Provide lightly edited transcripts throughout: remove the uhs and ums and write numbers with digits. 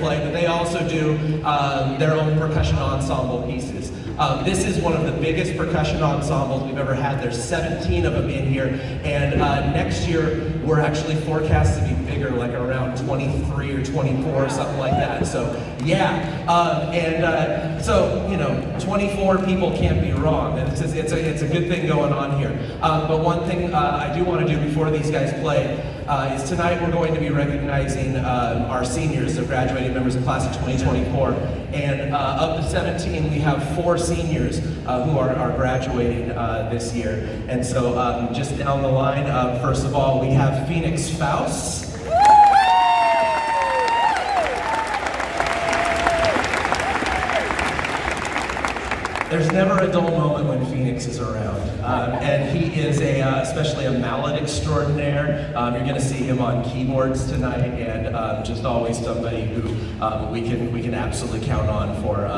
play, but they also do their own percussion ensemble pieces. This is one of the biggest percussion ensembles we've ever had. There's 17 of them in here, and next year we're actually forecast to be bigger, like around 23 or 24 or something like that. So yeah, so you know, 24 people can't be wrong. It's a good thing going on here. But one thing I do want to do before these guys play is tonight we're going to be recognizing our seniors, the graduating members of class of 2024. And of the 17, we have 4 seniors who are graduating this year. And so just down the line, first of all, we have Phoenix Faust. There's never a dull moment when Phoenix is around, and he is especially a mallet extraordinaire. You're going to see him on keyboards tonight, and just always somebody who we can absolutely count on for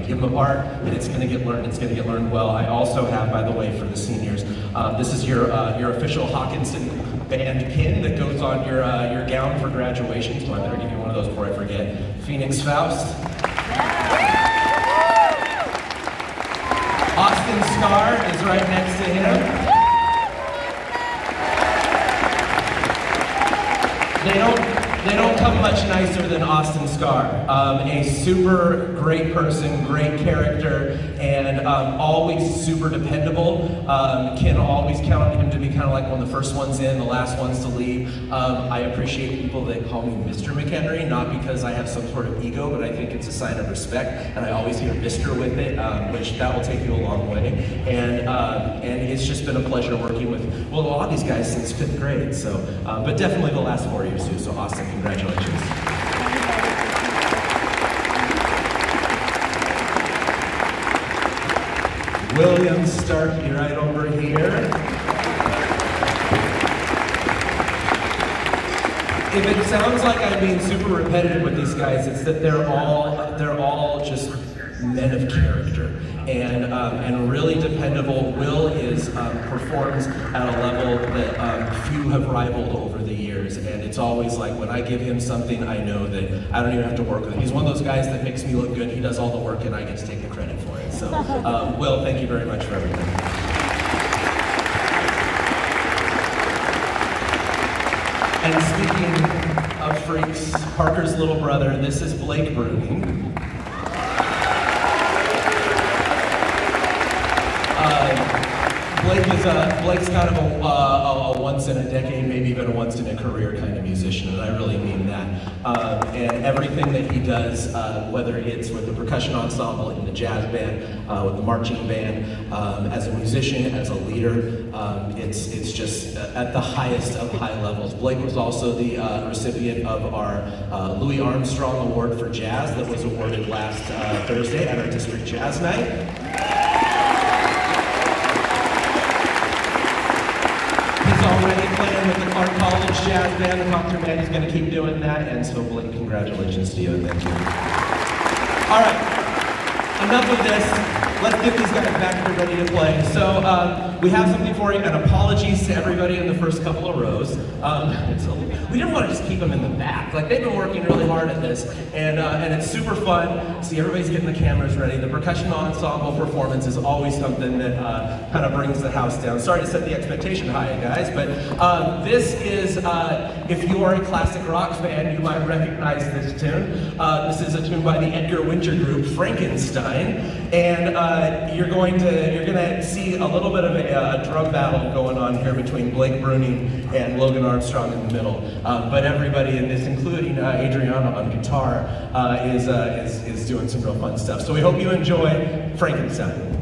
give him a part, and it's going to get learned. It's going to get learned well. I also have, by the way, for the seniors, this is your official Hockinson band pin that goes on your gown for graduation. So I better give you one of those before I forget. Phoenix Faust. Austin Starr is right next to him. They don't come much nicer than Austin Starr. A super great person, great character, and always super dependable. Can always count on him to be kind of like one of the first ones in, the last ones to leave. I appreciate people that call me Mr. McHenry, not because I have some sort of ego, but I think it's a sign of respect, and I always hear Mr. with it, which that will take you a long way. And it's just been a pleasure working with, well, a lot of these guys since 5th grade, so, but definitely the last 4 years too, so Austin, congratulations. William Starkey right over here. If it sounds like I'm being super repetitive with these guys, it's that they're all just men of character and really dependable. Will performs at a level that few have rivaled over the years, and it's always like when I give him something, I know that I don't even have to work with him. He's one of those guys that makes me look good. He does all the work, and I get to take the credit for it. So, Will, thank you very much for everything. And speaking of freaks, Parker's little brother, this is Blake Bruning. Blake's kind of a once in a decade, maybe even a once in a career kind of musician, and I really mean that. And everything that he does, whether it's with the percussion ensemble, in the jazz band, with the marching band, as a musician, as a leader, it's just at the highest of high levels. Blake was also the recipient of our Louis Armstrong Award for Jazz that was awarded last Thursday at our district jazz night. Already playing with the Clark College Jazz Band, the concert band. He's going to keep doing that, and so Blake, congratulations to you, and thank you. All right, enough of this. Let's get these guys back here ready to play. So we have something for you, and apologies to everybody in the first couple of rows. We didn't want to just keep them in the back. Like, they've been working really hard at this, and it's super fun. See, everybody's getting the cameras ready. The percussion ensemble performance is always something that kind of brings the house down. Sorry to set the expectation high, guys, but this is, if you are a classic rock fan, you might recognize this tune. This is a tune by the Edgar Winter group, Frankenstein, and you're gonna see a little bit of a drum battle going on here between Blake Bruning and Logan Armstrong in the middle. But everybody in this, including Adriana on guitar, is doing some real fun stuff. So we hope you enjoy Frankenstein.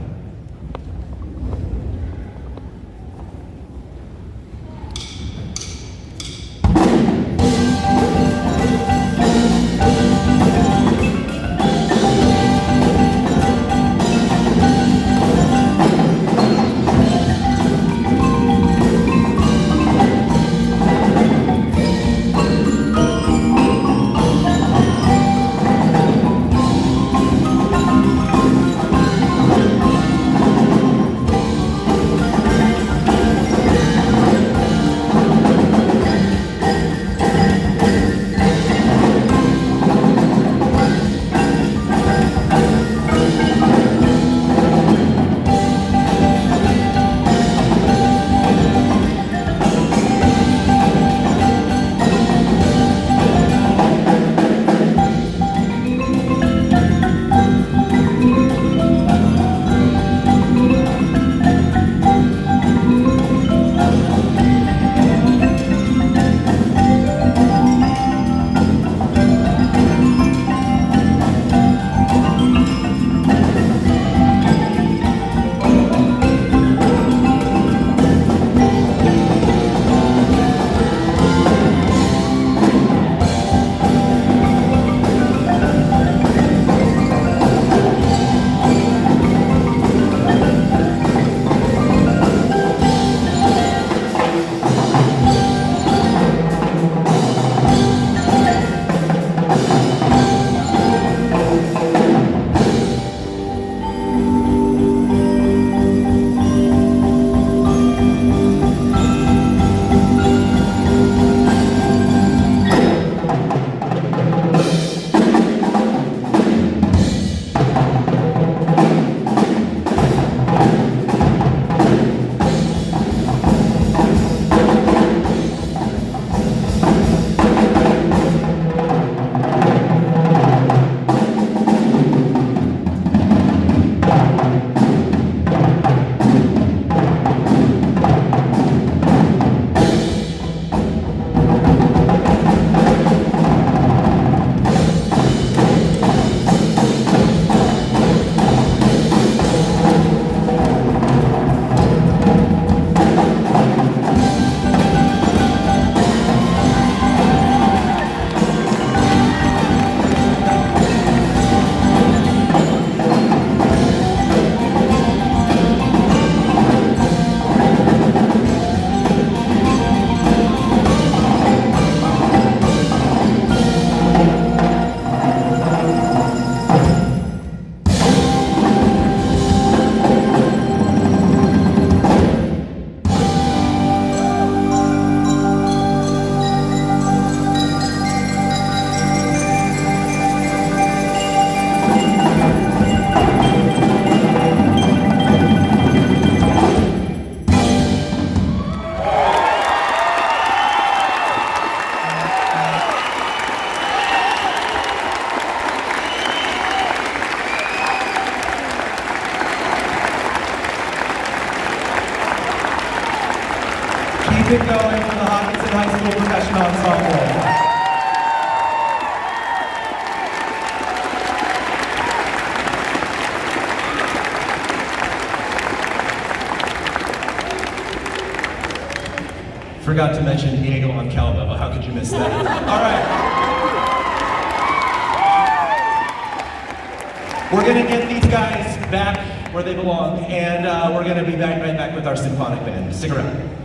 Keep it going for the Hockinson High School Professional Ensemble. Forgot to mention Diego on cowbell. How could you miss that? All right. We're going to get these guys back where they belong, and we're going to be right back with our symphonic band. Stick around.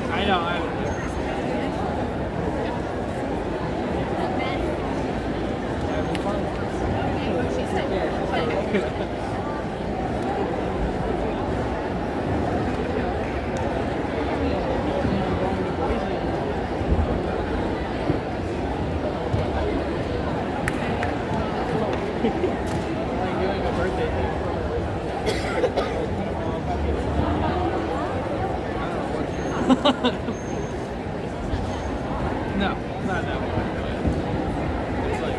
I know. Doing a birthday thing. No, not that one. It's like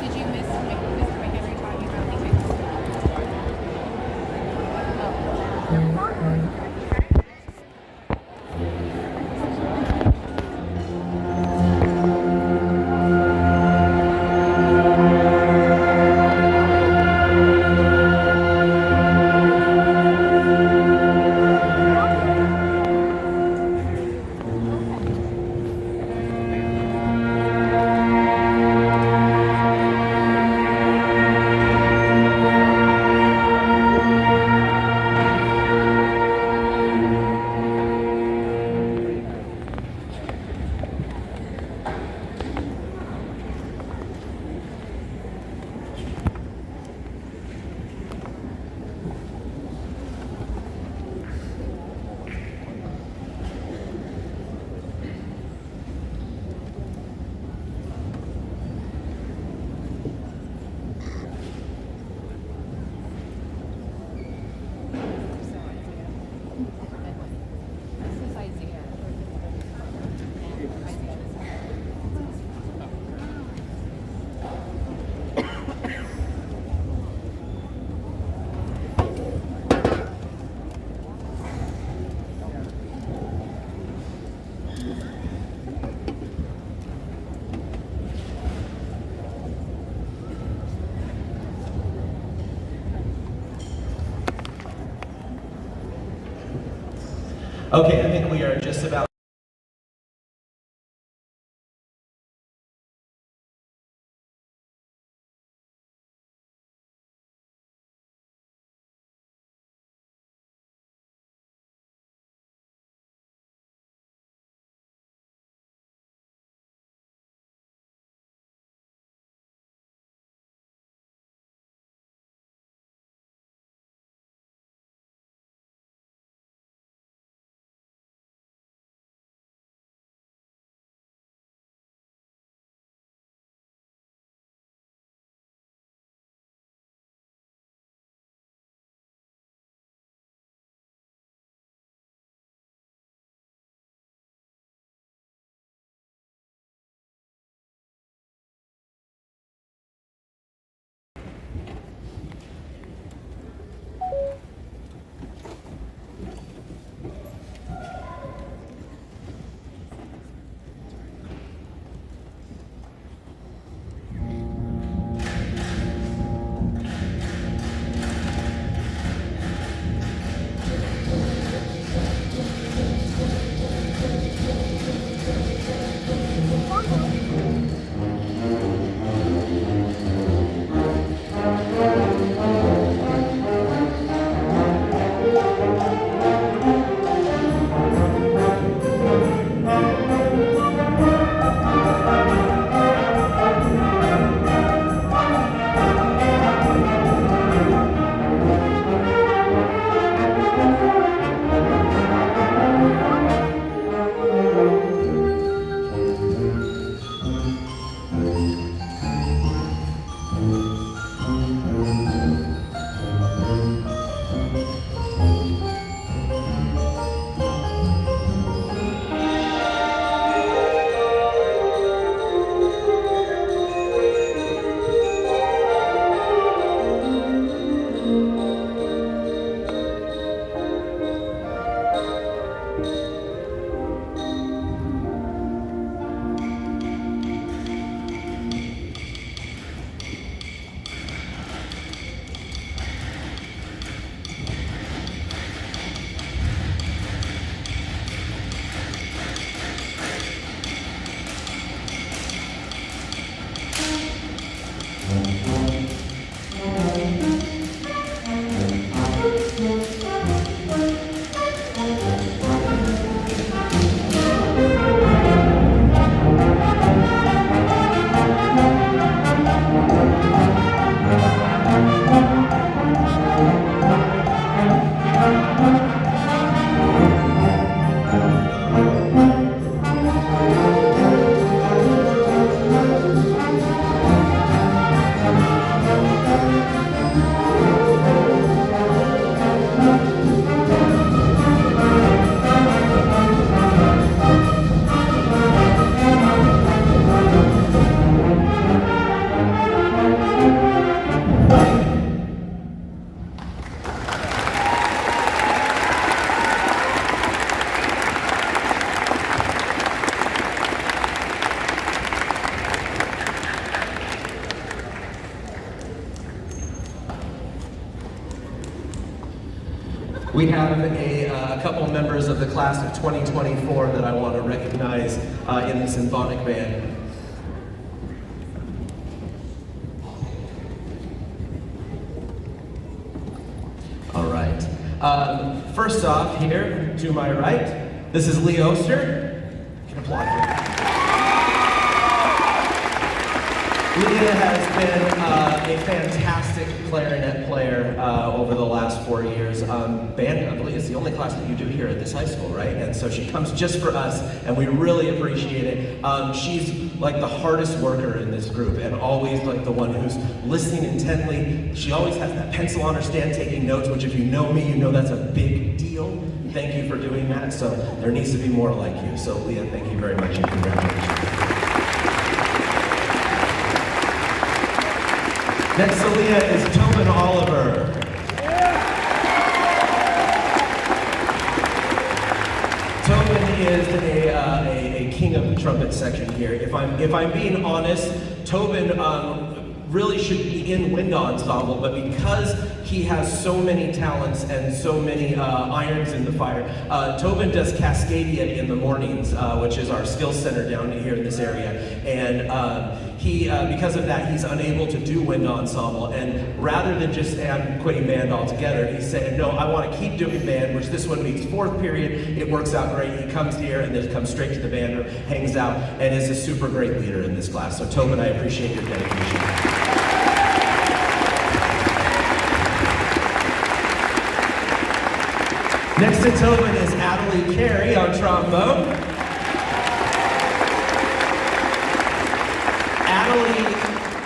Did you miss my Henry talking about Okay, I think we are just about We have a couple members of the class of 2024 that I want to recognize in the symphonic band. All right. First off, here to my right, this is Lee Oster. You can applaud for him. Leah has been a fantastic clarinet player over the last 4 years. Band, I believe, is the only class that you do here at this high school, right? And so she comes just for us, and we really appreciate it. She's like the hardest worker in this group, and always like the one who's listening intently. She always has that pencil on her stand taking notes, which if you know me, you know that's a big deal. Thank you for doing that. So there needs to be more like you. So Leah, thank you very much, and congratulations. Next to Leah is Tobin Oliver. Tobin is a king of the trumpet section here. If I'm being honest, Tobin really should be in wind ensemble, but because he has so many talents and so many irons in the fire, Tobin does Cascadia in the mornings, which is our skills center down here in this area, and because of that, he's unable to do wind ensemble, and rather than just quitting band altogether, he said, no, I want to keep doing band, which this one meets fourth period. It works out great. He comes here and then comes straight to the band room, hangs out, and is a super great leader in this class. So Tobin, I appreciate your dedication. Next to Tobin is Adelie Carey on trombone.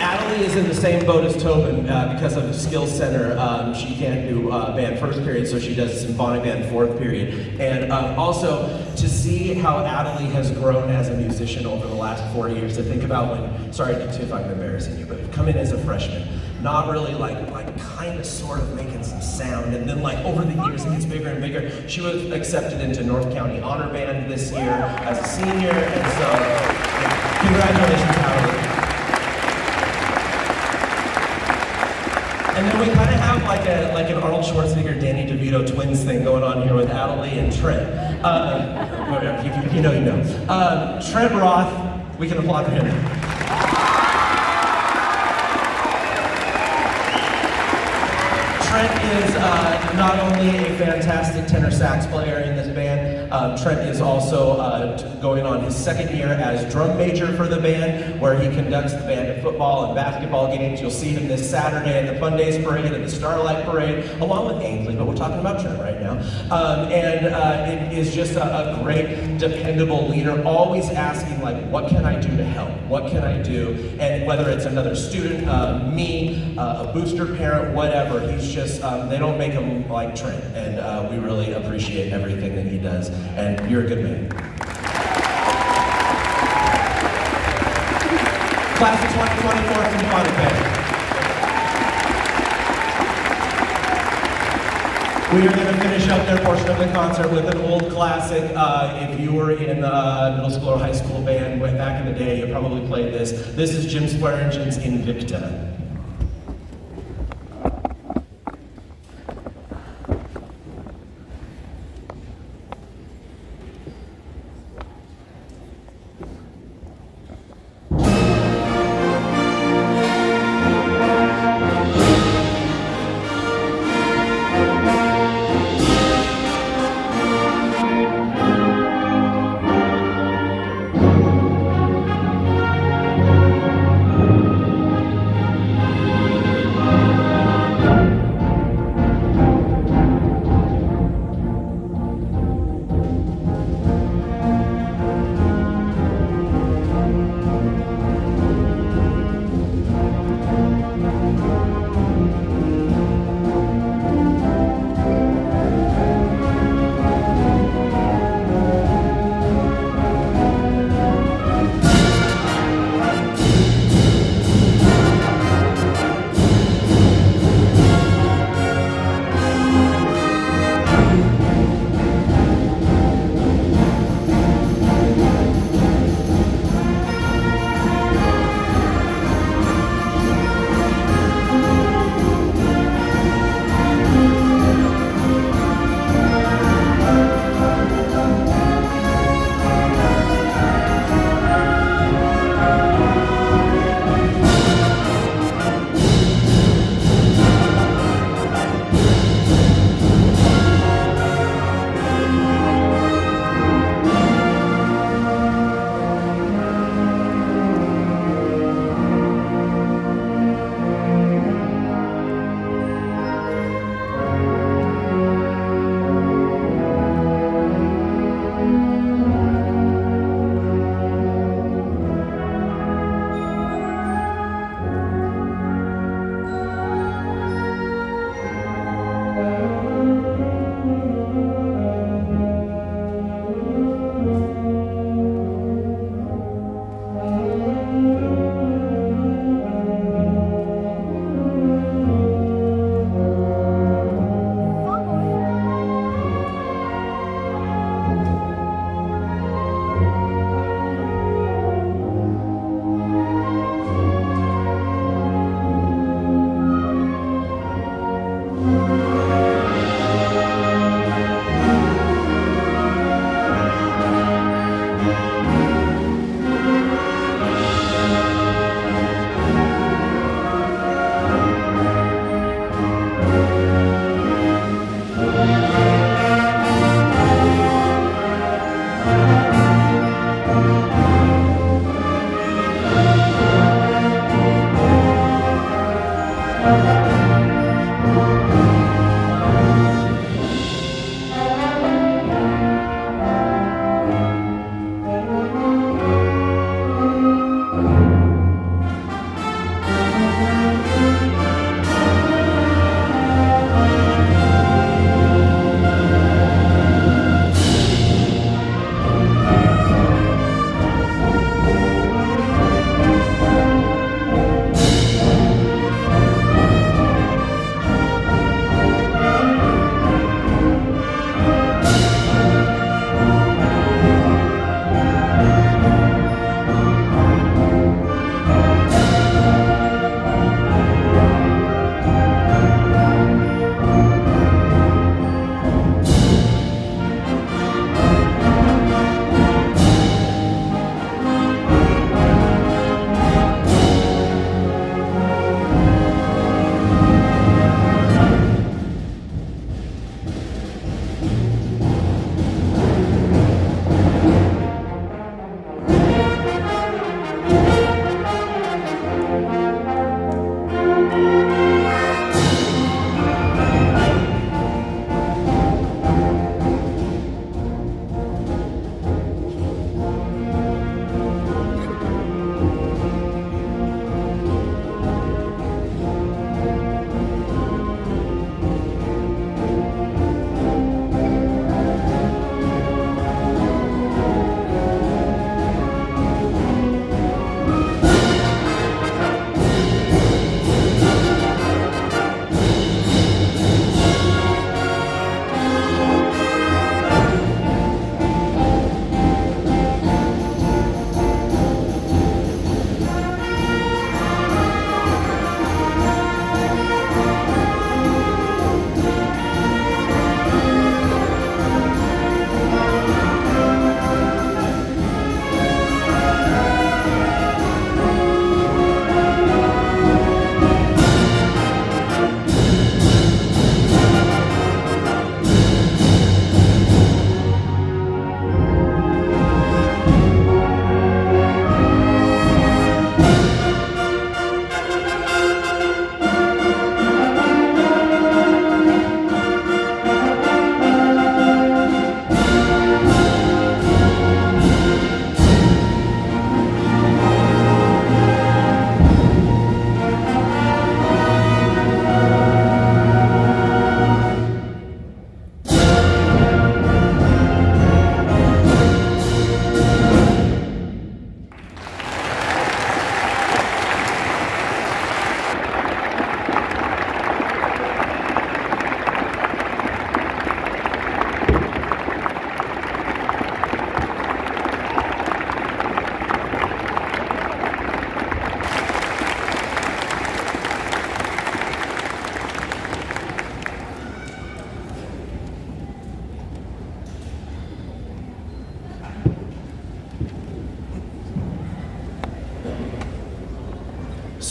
Adelie is in the same boat as Tobin because of the skills center. She can't do band first period, so she does symphonic band fourth period. And also to see how Adelie has grown as a musician over the last 4 years. To think about when, sorry if I'm embarrassing you, but come in as a freshman, not really like kind of sort of making some sound, and then like over the years it gets bigger and bigger. She was accepted into North County Honor Band this year as a senior, and so yeah, congratulations, Adelie. And then we kind of have like an Arnold Schwarzenegger, Danny DeVito twins thing going on here with Adelie and Trent. If you know, you know. Trent Roth, we can applaud for him. Trent is not only a fantastic tenor sax player in this band, Trent is also going on his second year as drum major for the band, where he conducts the band at football and basketball games. You'll see him this Saturday at the Fun Days Parade and the Starlight Parade, along with Ainsley, but we're talking about Trent right now. It is just a great, dependable leader, always asking, like, what can I do to help? What can I do? And whether it's another student, me, a booster parent, whatever, he's just, they don't make him like Trent, and we really appreciate everything that he does, and you're a good man. Class of 2024 Symphonic Band. We are going to finish up their portion of the concert with an old classic. If you were in middle school or high school band way back in the day, you probably played this. This is Jim Swearingen's Invicta.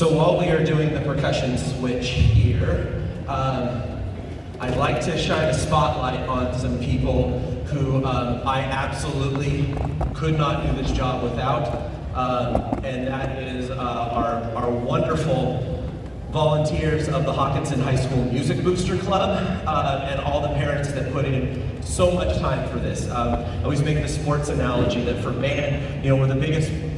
So while we are doing the percussion switch here, I'd like to shine a spotlight on some people who I absolutely could not do this job without, and that is our wonderful volunteers of the Hockinson High School Music Booster Club, and all the parents that put in so much time for this. I always make the sports analogy that for band, you know,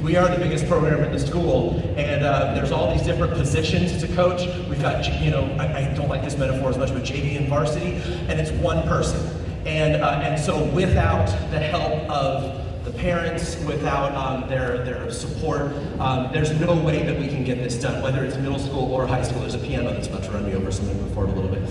we are the biggest program in the school, and there's all these different positions to coach. We've got, you know, I don't like this metaphor as much, but JV and varsity, and it's one person. And so without the help of the parents, without their support, there's no way that we can get this done, whether it's middle school or high school. There's a piano that's about to run me over, so I'm gonna move forward a little bit.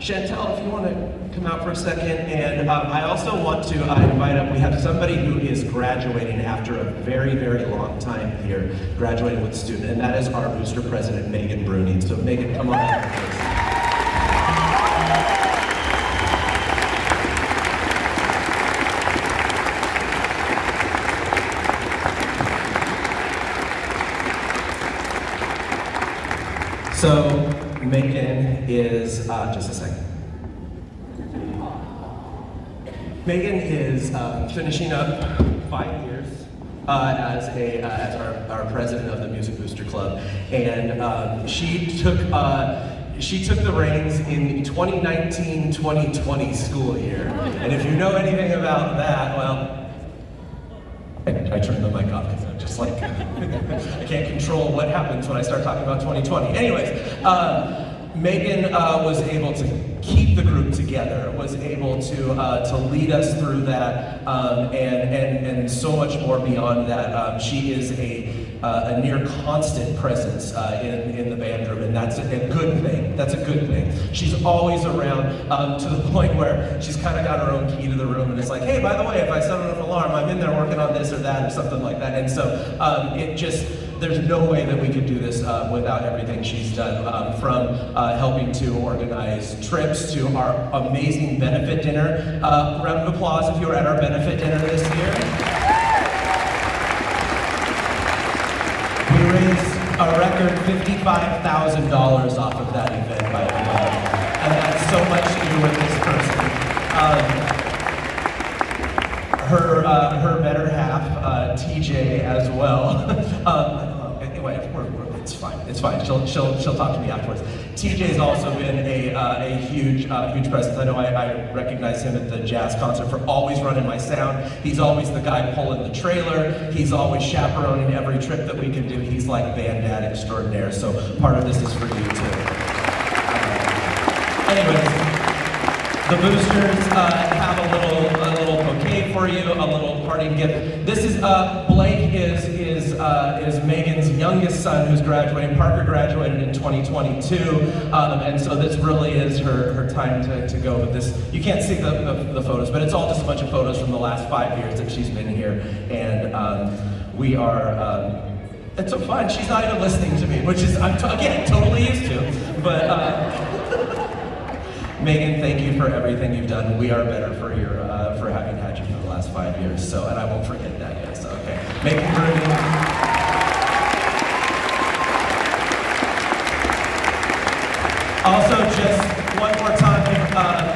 Chantel, if you want to come out for a second, and I also want to invite up, we have somebody who is graduating after a very, very long time here, graduating with a student, and that is our booster president, Megan Bruni. So Megan, come on out, please. So, Megan is, just a second. Megan is finishing up 5 years as our president of the Music Booster Club, and she took the reins in the 2019-2020 school year. And if you know anything about that, well, I turned the mic off because I'm just like, I can't control what happens when I start talking about 2020. Anyways, Megan was able to keep the group together, was able to lead us through that, and so much more beyond that. She is a near constant presence in the band room, and that's a good thing. That's a good thing. She's always around, to the point where she's kind of got her own key to the room, and it's like, hey, by the way, if I set an alarm, I'm in there working on this or that or something like that. And so there's no way that we could do this without everything she's done, from helping to organize trips to our amazing benefit dinner. Round of applause if you were at our benefit dinner this year. We raised a record $55,000 off of that event, by the way, and that's so much to do with this person. Her better half, TJ, as well. Anyway, it's fine. It's fine. She'll talk to me afterwards. TJ's also been a huge presence. I know I recognize him at the jazz concert for always running my sound. He's always the guy pulling the trailer. He's always chaperoning every trip that we can do. He's like band dad extraordinaire. So part of this is for you too. Anyways. The boosters have a little bouquet for you, a little party gift. This is Blake is Megan's youngest son who's graduating. Parker graduated in 2022, and so this really is her time to go with this. You can't see the photos, but it's all just a bunch of photos from the last 5 years that she's been here, and we are. It's so fun. She's not even listening to me, which is again totally used to, but. Megan, thank you for everything you've done. We are better for having had you for the last 5 years. So, and I won't forget that, guys. Okay, Megan Bruni. Also, just one more time,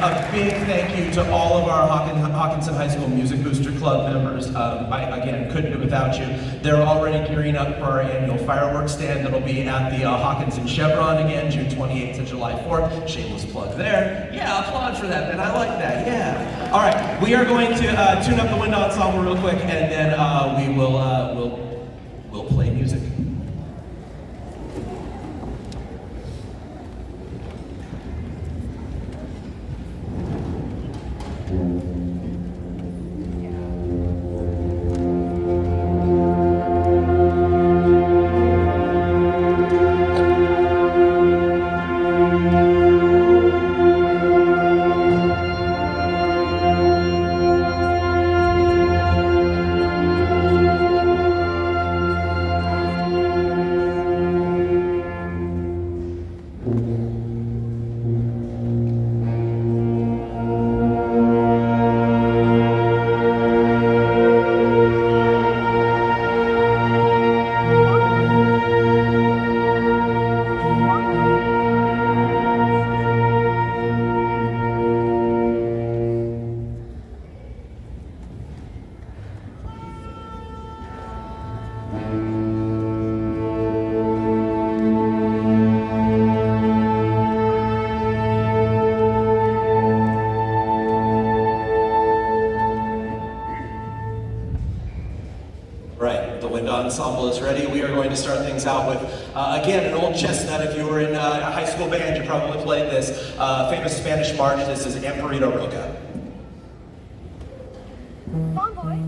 a big thank you to all of our Hockinson High School Music Booster Club members. I, again, couldn't do it without you. They're already gearing up for our annual fireworks stand that'll be at the Hockinson Chevron again, June 28th to July 4th. Shameless plug there. Yeah, applaud for that, man. I like that, yeah. All right, we are going to tune up the wind ensemble real quick, and then we will we'll play music. start things out with, again, an old chestnut. If you were in a high school band, you probably played this famous Spanish march. This is Amparito Roca. Long boy.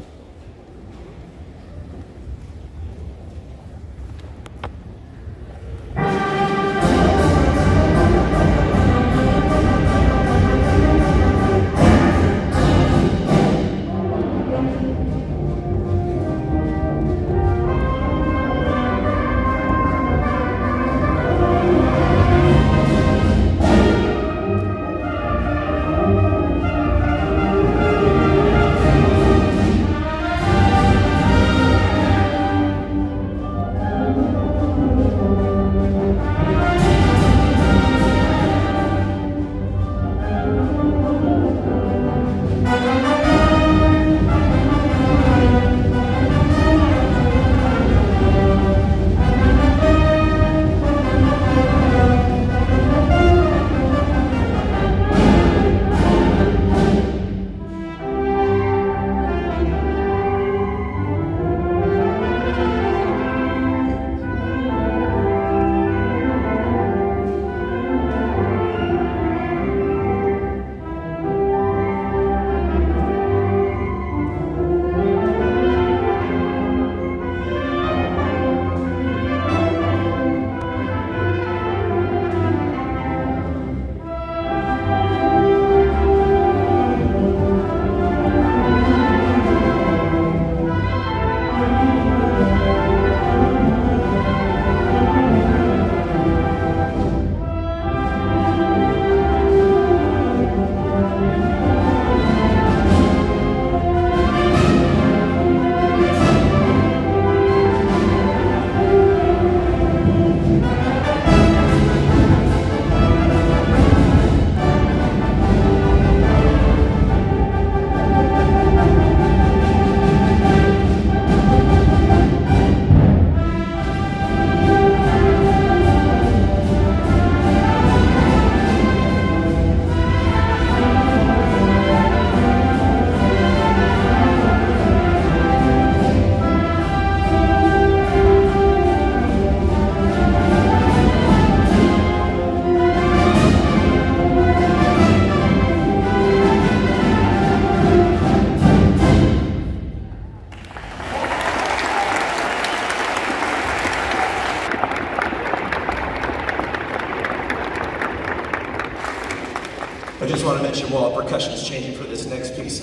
I just want to mention while percussion is changing for this next piece,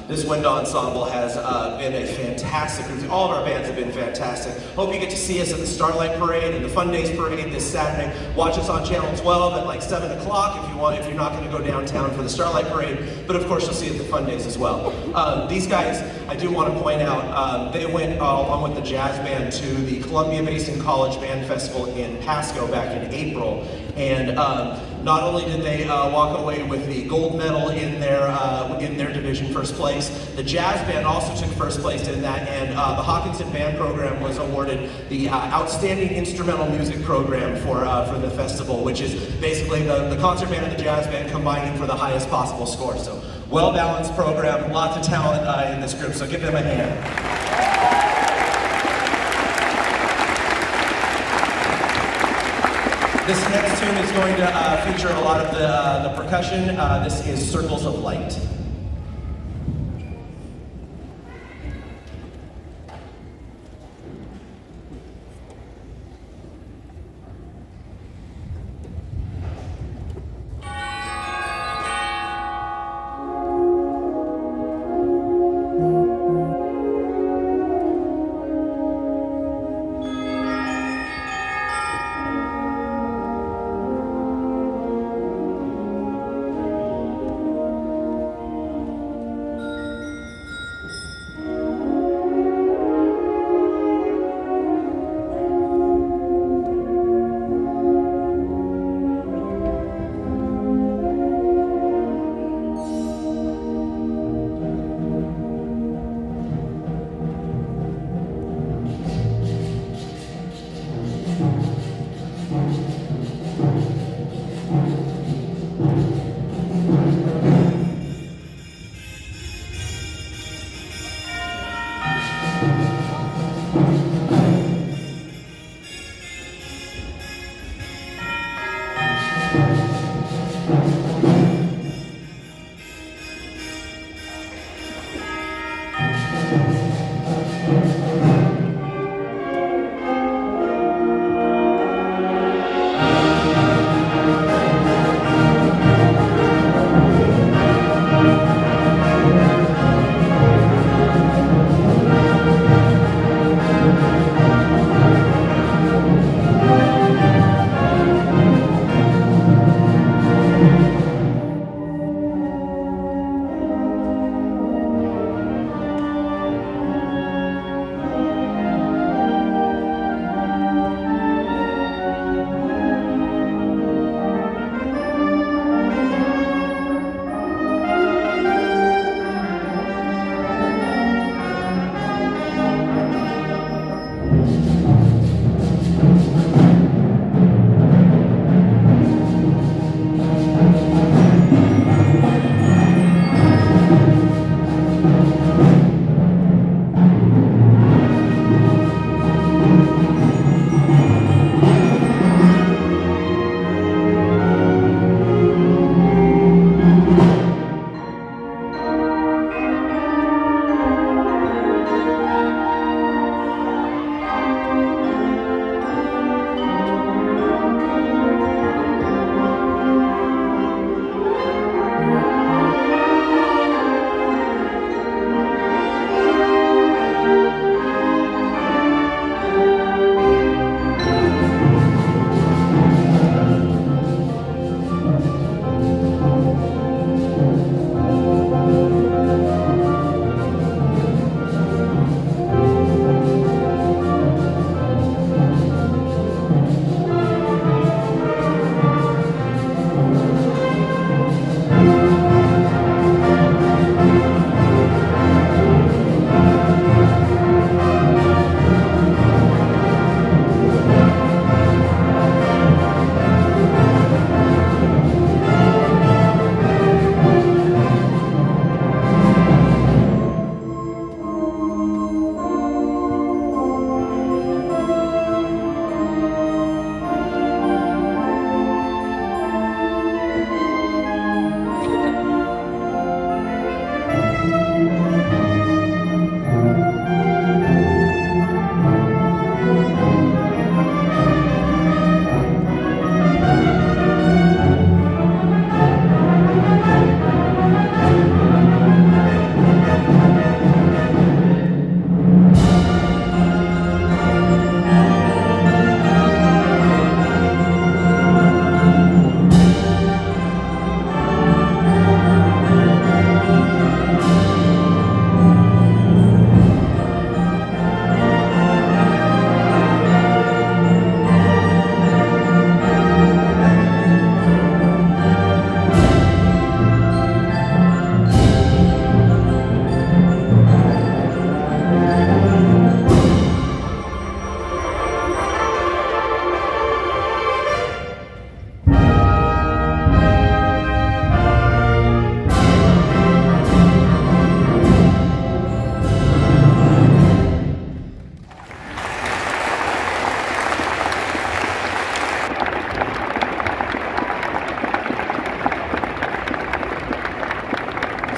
this wind ensemble has been a fantastic, all of our bands have been fantastic. Hope you get to see us at the Starlight Parade and the Fun Days Parade this Saturday. Watch us on Channel 12 at like 7 o'clock if you're not going to go downtown for the Starlight Parade, but of course you'll see it at the Fun Days as well. These guys, I do want to point out, they went along with the jazz band to the Columbia Basin College Band Festival in Pasco back in April, and not only did they walk away with the gold medal in their division, first place, the jazz band also took first place in that, and the Hockinson band program was awarded the Outstanding Instrumental Music Program for the festival, which is basically the concert band and the jazz band combining for the highest possible score. So well-balanced program, lots of talent in this group, so give them a hand. This next tune is going to feature a lot of the percussion. This is Circles of Light.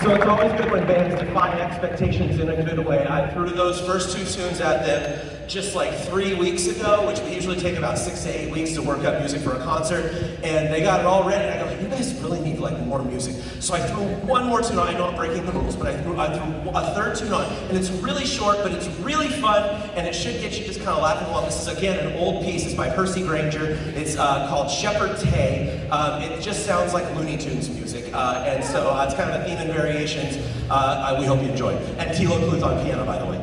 So it's always good when bands defy expectations in a good way. I threw those first two tunes at them just like 3 weeks ago, which we usually take about 6 to 8 weeks to work up music for a concert, and they got it all ready, and I go, you guys really need like more music. So I threw one more tune on. I know I'm breaking the rules, but I threw a third tune on, and it's really short, but it's really fun, and it should get you just kind of laughing along. This is, again, an old piece. It's by Percy Granger. It's called Shepherd Tay. It just sounds like Looney Tunes music, and so it's kind of a theme and variations. We hope you enjoy. And Tilo Kluth on piano, by the way.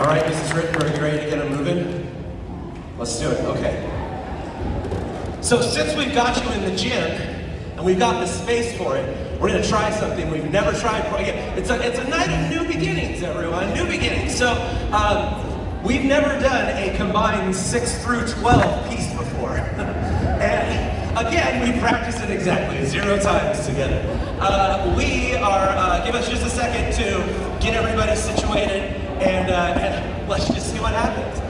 right, Mrs. Ritter, are you ready to get it moving? Let's do it, okay. So since we've got you in the gym, and we've got the space for it, we're gonna try something we've never tried before. It's a night of new beginnings, everyone, new beginnings. So, we've never done a combined 6 through 12 piece before. And again, we practiced it exactly 0 times together. Give us just a second to get everybody situated, and let's just see what happens.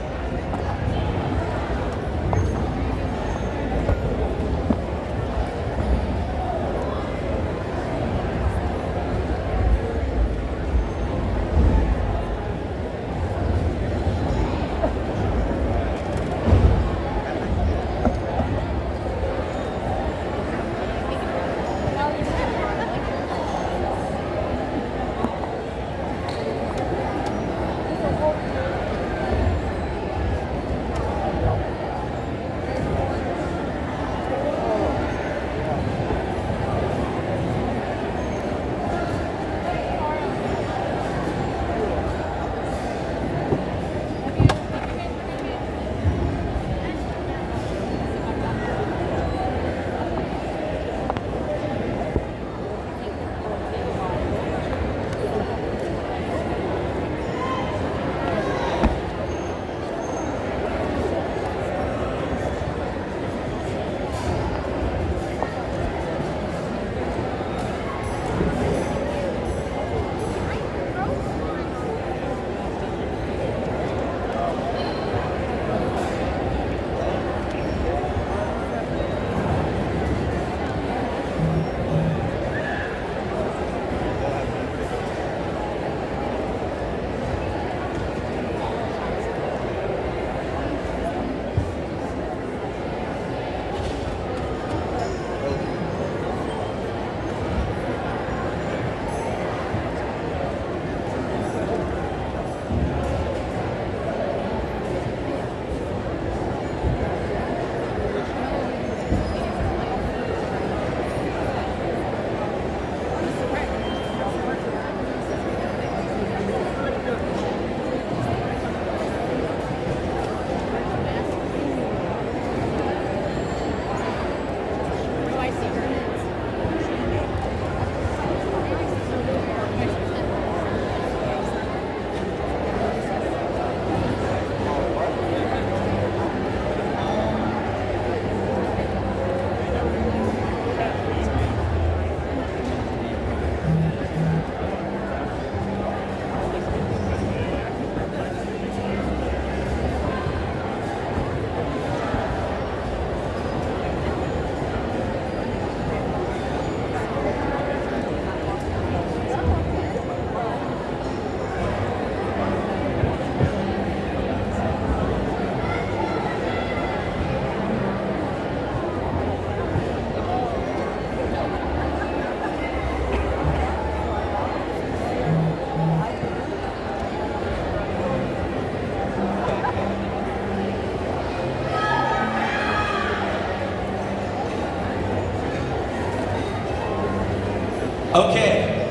Okay,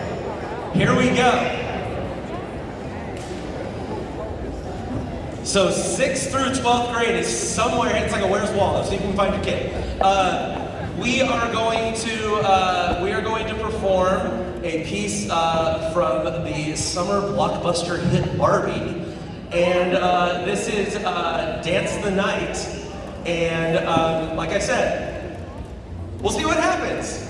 here we go. So 6th through 12th grade is somewhere, it's like a Where's Waldo, so you can find your kid. We are going to perform a piece from the summer blockbuster hit Barbie. And this is Dance the Night. And like I said, we'll see what happens.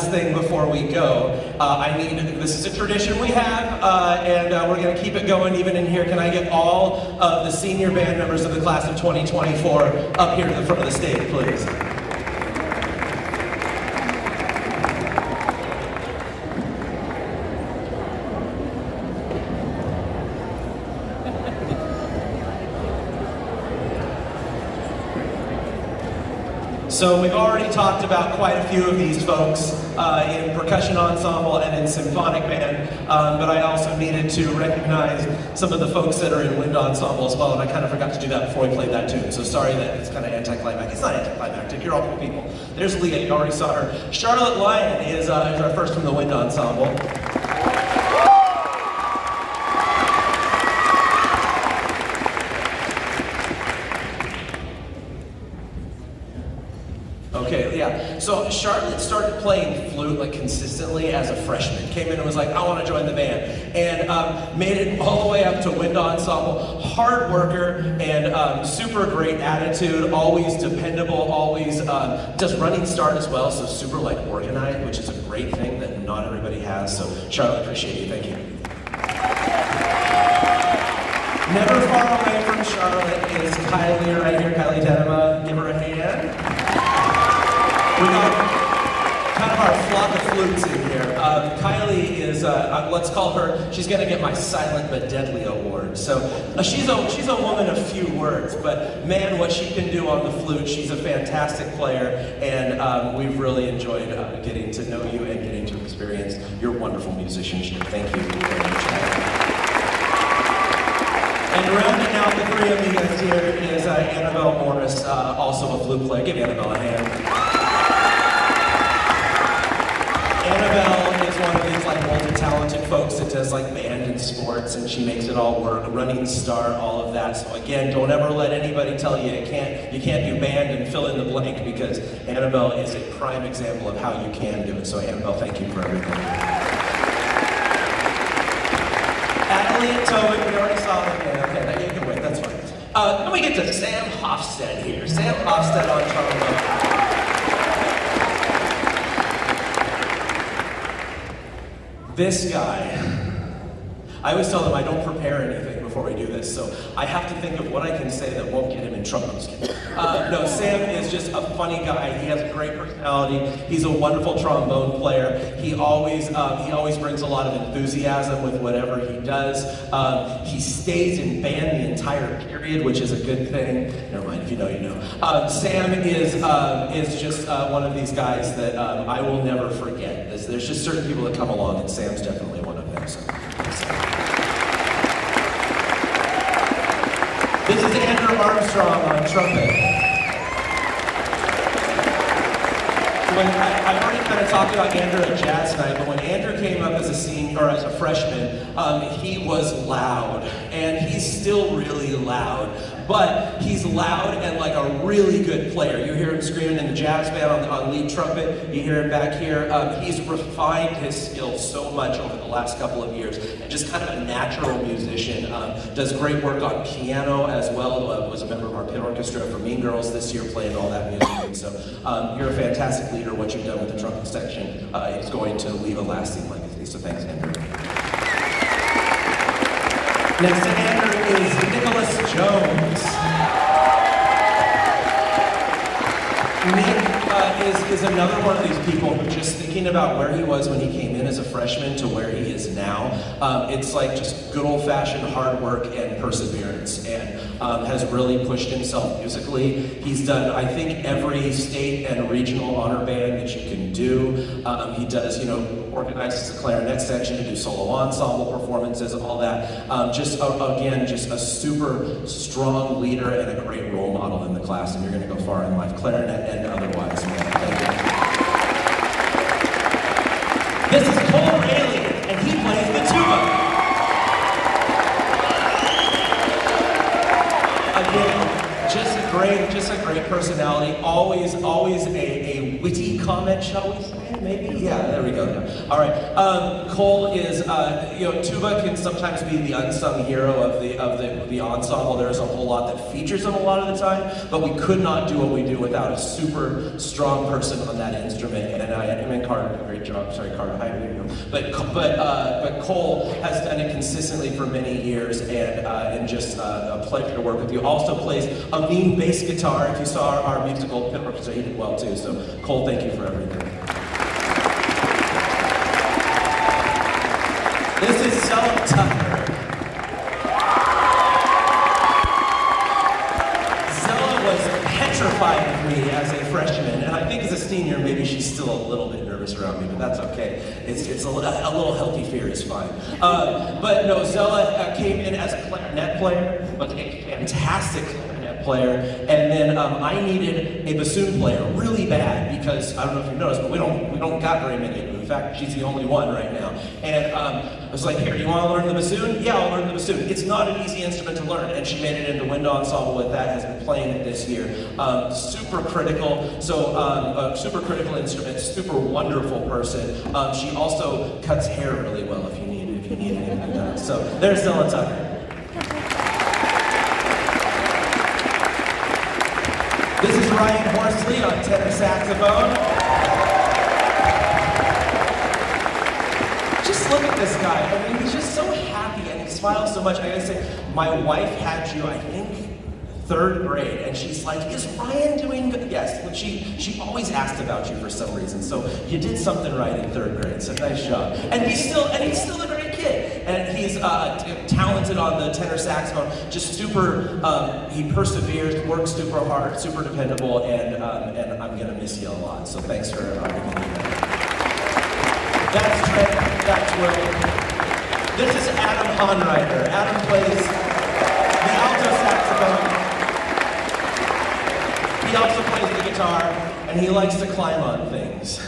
last thing before we go. This is a tradition we have, and we're going to keep it going even in here. Can I get all of the senior band members of the class of 2024 up here to the front of the stage, please? So we've already talked about quite a few of these folks in percussion ensemble and in symphonic band, but I also needed to recognize some of the folks that are in wind ensemble as well, and I kind of forgot to do that before we played that tune, so sorry that it's kind of anticlimactic. It's not anticlimactic, you're all cool people. There's Leah, you already saw her. Charlotte Lyon is our first from the wind ensemble. Okay, yeah. So Charlotte started playing flute like consistently as a freshman. Came in and was like, I want to join the band. And made it all the way up to wind ensemble. Hard worker and super great attitude. Always dependable, always does running start as well. So super like organized, which is a great thing that not everybody has. So Charlotte, appreciate you. Thank you. Never far away from Charlotte is Kylie right here. Kylie Tanema, give her a hand. We got kind of our flock of flutes in here. Kylie is, let's call her, she's gonna get my Silent but Deadly award. So she's a woman of few words, but man, what she can do on the flute, she's a fantastic player, and we've really enjoyed getting to know you and getting to experience your wonderful musicianship. Thank you very much. And rounding out the three of you guys here is Annabelle Morris, also a flute player. Give Annabelle a hand. Annabelle is one of these like multi-talented folks that does like band and sports, and she makes it all work. Running start, all of that. So again, don't ever let anybody tell you you can't do band and fill in the blank, because Annabelle is a prime example of how you can do it. So Annabelle, thank you for everything. Natalie and Tobin, we already saw them. Yeah, okay, you can wait, that's fine. Then we get to Sam Hofstad here. Sam Hofstad on trombone. This guy, I always tell them I don't prepare anything before we do this, so I have to think of what I can say that won't get him in trouble. No, Sam is just a funny guy. He has a great personality. He's a wonderful trombone player. He always brings a lot of enthusiasm with whatever he does. He stays in band the entire period, which is a good thing. Never mind, if you know, you know. Sam is just one of these guys that I will never forget. There's just certain people that come along, and Sam's definitely one of them. So. This is Andrew Armstrong on trumpet. I've already kind of talked about Andrew at Jazz Night, but when Andrew came up as a senior or as a freshman, he was loud, and he's still really loud. But he's loud and like a really good player. You hear him screaming in the jazz band on lead trumpet. You hear him back here. He's refined his skills so much over the last couple of years, and just kind of a natural musician. Does great work on piano as well. Was a member of our pit orchestra for Mean Girls this year, playing all that music. And so you're a fantastic leader. What you've done with the trumpet section is going to leave a lasting legacy. So thanks, Andrew. Next to Andrew is Nicholas Jones. Nick is another one of these people who, just thinking about where he was when he came in as a freshman to where he is now, it's like just good old-fashioned hard work and perseverance, and has really pushed himself musically. He's done, I think, every state and regional honor band that you can do. He does, organizes the clarinet section, do solo ensemble performances, all that. Just a super strong leader and a great role model in the class, and you're going to go far in life, clarinet and otherwise. Thank you. This is Cole Rayleigh, and he plays the tuba. Again, just a great personality. Always a witty comment, shall we say? maybe? Yeah, there we go. Yeah. All right. Cole is, tuba can sometimes be the unsung hero of the ensemble. There's a whole lot that features him a lot of the time, but we could not do what we do without a super strong person on that instrument. And Carter did a great job. Sorry, Carter. Hi, there you go. But Cole has done it consistently for many years, and just a pleasure to work with you. Also plays a mean bass guitar. If you saw our musical pit orchestra, he did well too. So Cole, thank you for everything. This is Zella Tucker. Zella was petrified of me as a freshman, and I think as a senior, maybe she's still a little bit nervous around me, but that's okay. It's a little healthy fear is fine. But no, Zella came in as a clarinet player, was a fantastic clarinet player, and then I needed a bassoon player really bad because I don't know if you've noticed, but we don't got very many of them. In fact, she's the only one right now. And I was like, here, you want to learn the bassoon? Yeah, I'll learn the bassoon. It's not an easy instrument to learn, and she made it into wind ensemble with that, has been playing it this year. Super critical, super critical instrument, super wonderful person. She also cuts hair really well if you need anything done. So there's Zella Tucker. This is Ryan Horsley on tenor saxophone. Just look at this guy. I mean, he's just so happy and he smiles so much. I gotta say, my wife had you, I think, 3rd grade, and she's like, is Ryan doing good? Yes, but she always asked about you for some reason. So you did something right in 3rd grade, so nice job. And he's still a great kid. And he's talented on the tenor saxophone, just super, he perseveres, works super hard, super dependable, and I'm gonna miss you a lot. So thanks for giving me that. That's Trent, that's Will. This is Adam Honreiter. Adam plays the alto saxophone. He also plays the guitar, and he likes to climb on things.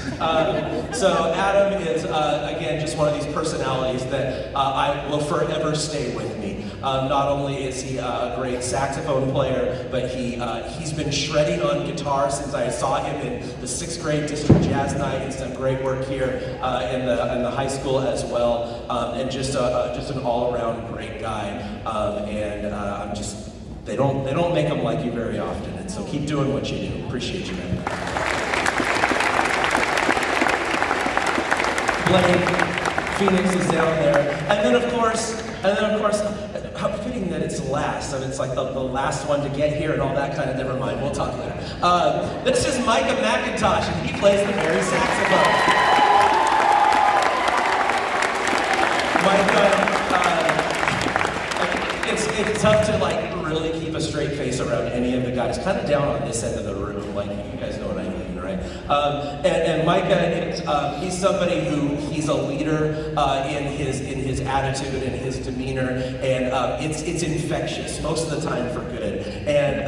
So Adam is, again, just one of these personalities that I will forever stay with me. Not only is he a great saxophone player, but he's been shredding on guitar since I saw him in the 6th grade district jazz night. He's done great work here in the high school as well, and just an all-around great guy. I'm just. They don't make them like you very often, and so keep doing what you do. Appreciate you, man. Blake Phoenix is down there, and then of course, how fitting that it's last. I mean, it's like the last one to get here and all that kind of. Never mind. We'll talk later. This is Micah McIntosh, and he plays the Barry saxophone. Micah. It's tough to really keep a straight face around any of the guys. Kind of down on this end of the room, you guys know what I mean, right? And Micah, he's somebody he's a leader in his attitude and his demeanor, and it's infectious most of the time for good. And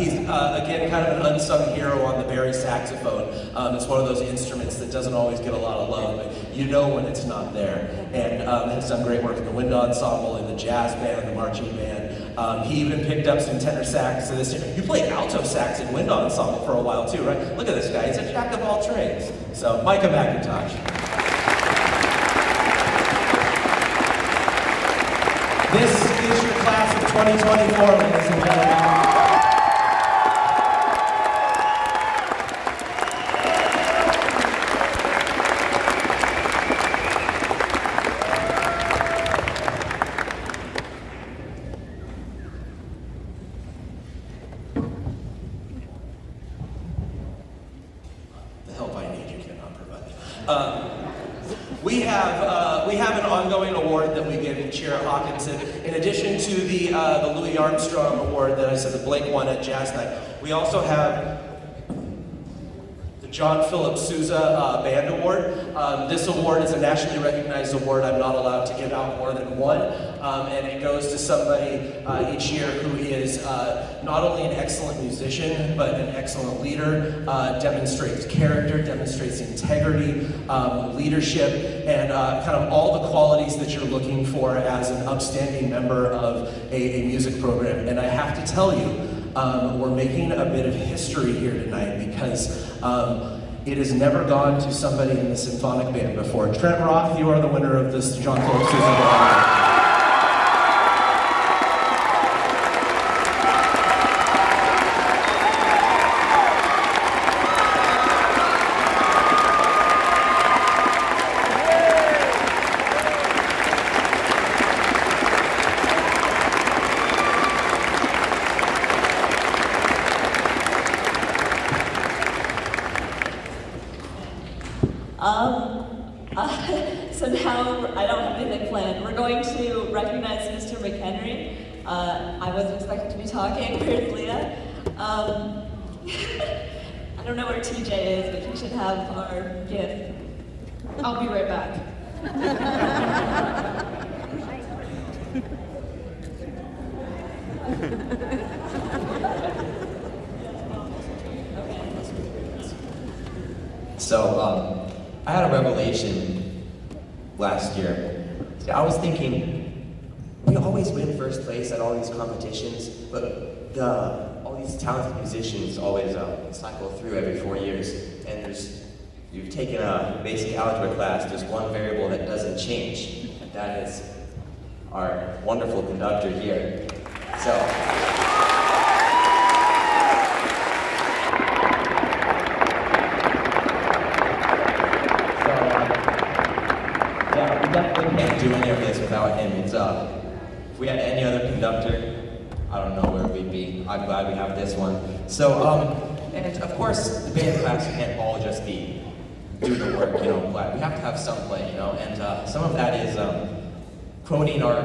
he's again kind of an unsung hero on the Barry saxophone. It's one of those instruments that doesn't always get a lot of love, but you know when it's not there. And has done great work in the wind ensemble, in the jazz band, the marching band. He even picked up some tenor sax this year. You played alto sax in wind ensemble for a while too, right? Look at this guy, he's a jack of all trades. So, Micah McIntosh. This is your class of 2024, ladies and gentlemen. We have an ongoing award that we give each year at Hockinson. In addition to the Louis Armstrong Award that I said that Blake won at Jazz Night, we also have the John Philip Sousa Band Award. This award is a nationally recognized award. I'm not allowed to give out more than one, and it goes to somebody each year who is not only an excellent musician, but an excellent leader, demonstrates character, demonstrates integrity, leadership, and kind of all the qualities that you're looking for as an upstanding member of a music program. And I have to tell you, we're making a bit of history here tonight because it has never gone to somebody in the symphonic band before. Trent Roth, you are the winner of this Jean-Claude Sousa Award. Somehow, I don't have anything planned. We're going to recognize Mr. McHenry. I wasn't expecting to be talking. Where's Leah? I don't know where TJ is, but he should have our gift. I'll be right back. So, I had a revelation last year. I was thinking, we always win first place at all these competitions, but all these talented musicians always cycle through every 4 years. And you've taken a basic algebra class, there's one variable that doesn't change, and that is our wonderful conductor here. So, we definitely can't do any of this without him. If we had any other conductor, I don't know where we'd be. I'm glad we have this one. So, and of course, the band class can't all just be do the work, you know, but we have to have some play, you know, and some of that is quoting our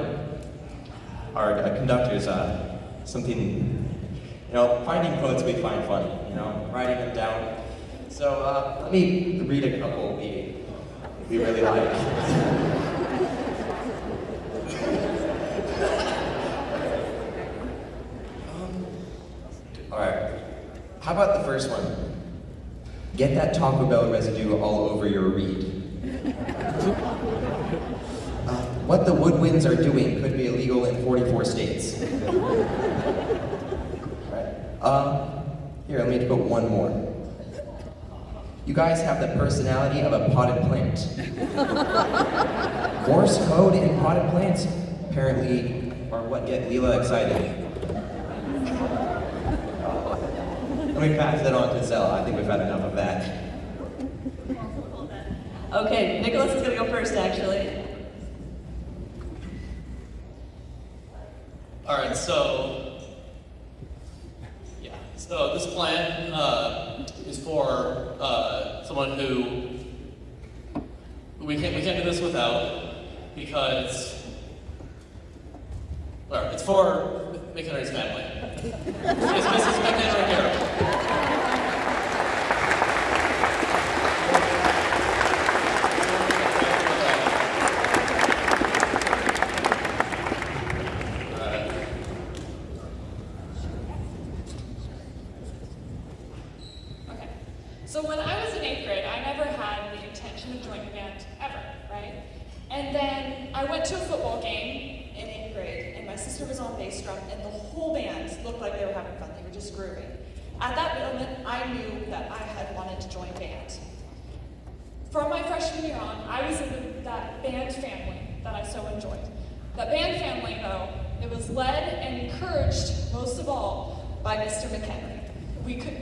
conductors, something, you know, finding quotes we find funny, you know, writing them down. So, let me read a couple we really like. Alright, how about the first one? Get that Taco Bell residue all over your reed. What the woodwinds are doing could be illegal in 44 states. Right. Here, let me put one more. You guys have the personality of a potted plant. Morse code and potted plants apparently are what get Leela excited. Let me pass that on to Zella. I think we've had enough of that. Okay, Nicholas is gonna go first, actually. All right, so this plan is for someone who we can't do this without, because it's for McHenry's family. It's Mrs. McHenry here. So when I was in 8th grade, I never had the intention of joining a band ever, right? And then I went to a football game in 8th grade, and my sister was on bass drum, and the whole band looked like they were having fun. They were just grooving. At that moment, I knew that I had wanted to join band. From my freshman year on, I was in that band family that I so enjoyed. That band family, though, it was led and encouraged, most of all, by Mr. McHenry.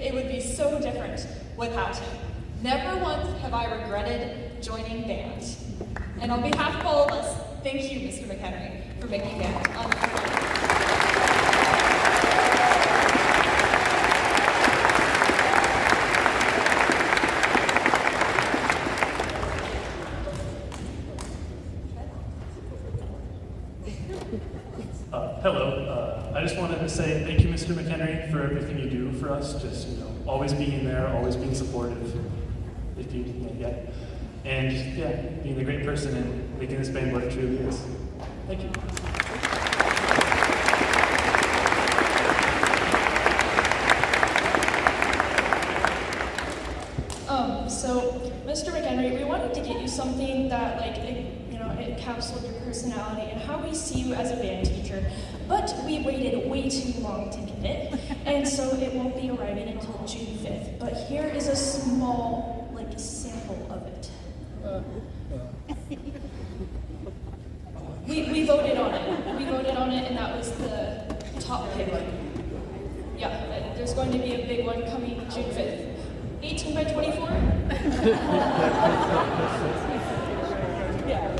It would be so different without him. Never once have I regretted joining band. And on behalf of all of us, thank you, Mr. McHenry, for making band unforgettable. Hello. I just wanted to say thank you, Mr. McHenry, for everything you do for us. Just, you know, always being there, always being supportive, if you didn't yet. And just, yeah, being a great person and making this band what it truly is. Thank you. So, Mr. McHenry, we wanted to get you something that, like, it encapsulated your personality and how we see you as a band teacher. But we waited way too long to get it, and so it won't be arriving until June 5th. But here is a small control of it. We voted on it. We voted on it, and that was the top pick. Yeah, there's going to be a big one coming June 5th. 18 by 24? Yeah.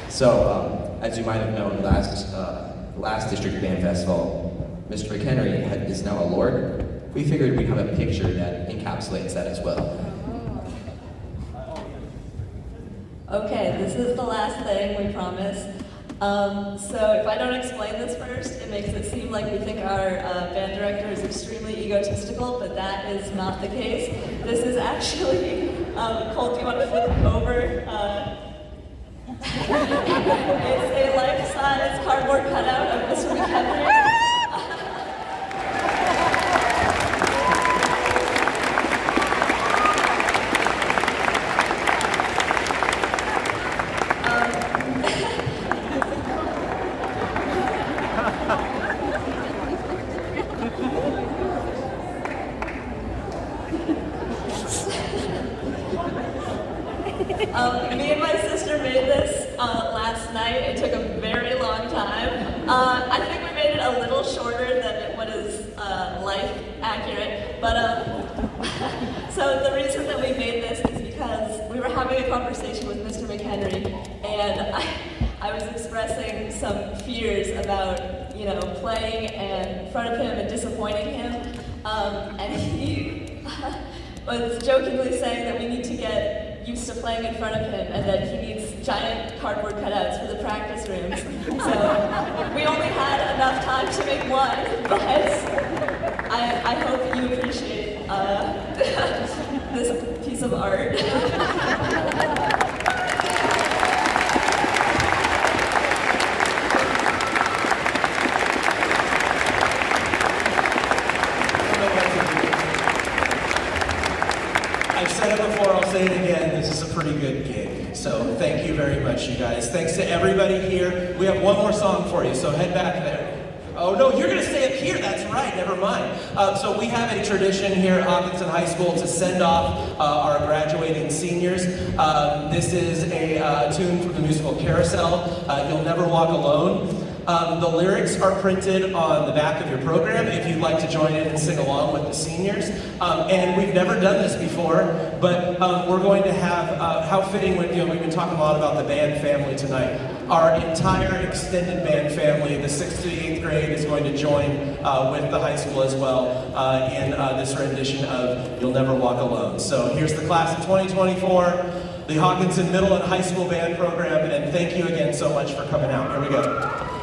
So, as you might have known, last district band festival, Mr. McHenry is now a Lord. We figured we'd have a picture that encapsulates that as well. Okay, this is the last thing, we promise. So if I don't explain this first, it makes it seem like we think our band director is extremely egotistical, but that is not the case. This is actually, Cole, do you want to flip over? It's a life-size cardboard cutout of Mr. McHenry. Me and my sister made this last night. It took a very long time. I think we made it a little shorter than what is life accurate. But so the reason that we made this is because we were having a conversation with Mr. McHenry, and I was expressing some fears about, you know, playing in front of him and disappointing him. And he was jokingly saying that we need to get used to playing in front of him and that he needs giant cardboard cutouts for the practice rooms. So we only had enough time to make one, but I hope you appreciate this piece of art. I've said it before, I'll say it again, this is a pretty good gig. So thank you very much, you guys. Thanks to everybody here. We have one more song for you, so head back there. Oh no, you're gonna stay up here, that's right, never mind. So we have a tradition here at Hockinson High School to send off our graduating seniors. This is a tune from the musical Carousel, You'll Never Walk Alone. The lyrics are printed on the back of your program if you'd like to join in and sing along with the seniors. And we've never done this before, but we're going to have, how fitting, we've been talking a lot about the band family tonight. Our entire extended band family, the 6th to the 8th grade, is going to join with the high school as well in this rendition of You'll Never Walk Alone. So here's the class of 2024, the Hockinson Middle and High School Band Program, and thank you again so much for coming out. Here we go.